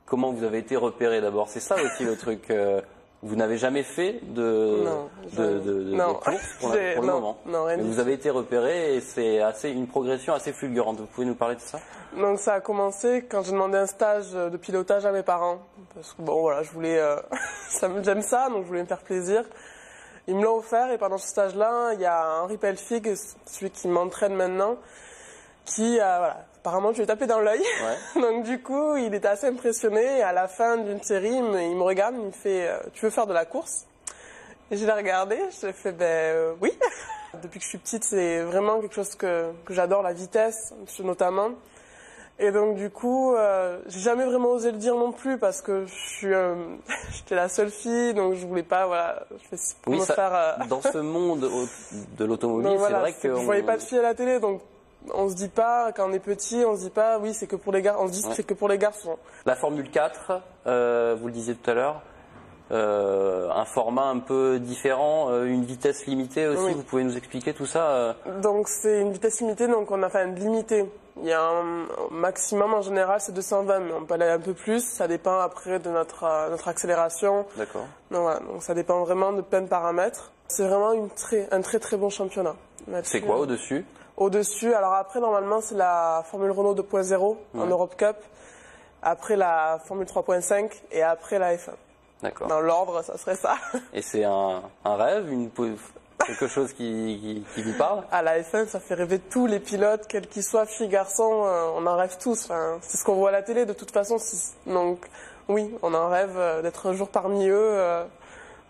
comment vous avez été repéré d'abord? C'est ça aussi le truc. Vous n'avez jamais fait de course pour le moment. Non, rien. Vous avez été repéré et c'est une progression assez fulgurante. Vous pouvez nous parler de ça? Donc ça a commencé quand j'ai demandé un stage de pilotage à mes parents. Parce que bon voilà, je voulais, j'aime ça, donc je voulais me faire plaisir. Ils me l'ont offert et pendant ce stage-là, il y a Henri Pelfig, celui qui m'entraîne maintenant, qui voilà, apparemment je lui ai tapé dans l'œil. Ouais. Donc du coup, il était assez impressionné et à la fin d'une série, il me regarde, il me fait tu veux faire de la course? Et je l'ai regardé, j'ai fait oui. Depuis que je suis petite, c'est vraiment quelque chose que j'adore, la vitesse notamment. Et donc du coup, j'ai jamais vraiment osé le dire non plus parce que j'étais la seule fille, donc je voulais pas, voilà, dans ce monde de l'automobile, voilà, c'est vrai que je voyais pas de filles à la télé, donc on se dit pas, quand on est petit, on se dit pas, oui, c'est que pour les garçons, on se dit c'est que pour les garçons. La Formule 4, vous le disiez tout à l'heure, un format un peu différent, une vitesse limitée aussi, vous pouvez nous expliquer tout ça? Donc c'est une vitesse limitée, donc on a fait une limitée. Il y a un maximum en général, c'est 220, mais on peut aller un peu plus, ça dépend après de notre accélération. D'accord. Donc voilà, donc ça dépend vraiment de plein de paramètres. C'est vraiment un très très bon championnat. C'est quoi au-dessus? Au-dessus, alors après normalement c'est la Formule Renault 2.0 en Europe Cup, après la Formule 3.5 et après la F1. D'accord. Dans l'ordre, ça serait ça. Et c'est un rêve, quelque chose qui vous parle? À la F1, ça fait rêver tous les pilotes, quels qu'ils soient, filles, garçons, on en rêve tous. Enfin, c'est ce qu'on voit à la télé de toute façon. Donc oui, on en rêve d'être un jour parmi eux,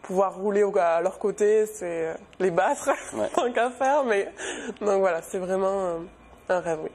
pouvoir rouler à leur côté, c'est les battre, tant qu'à faire. Mais donc voilà, c'est vraiment un rêve, oui.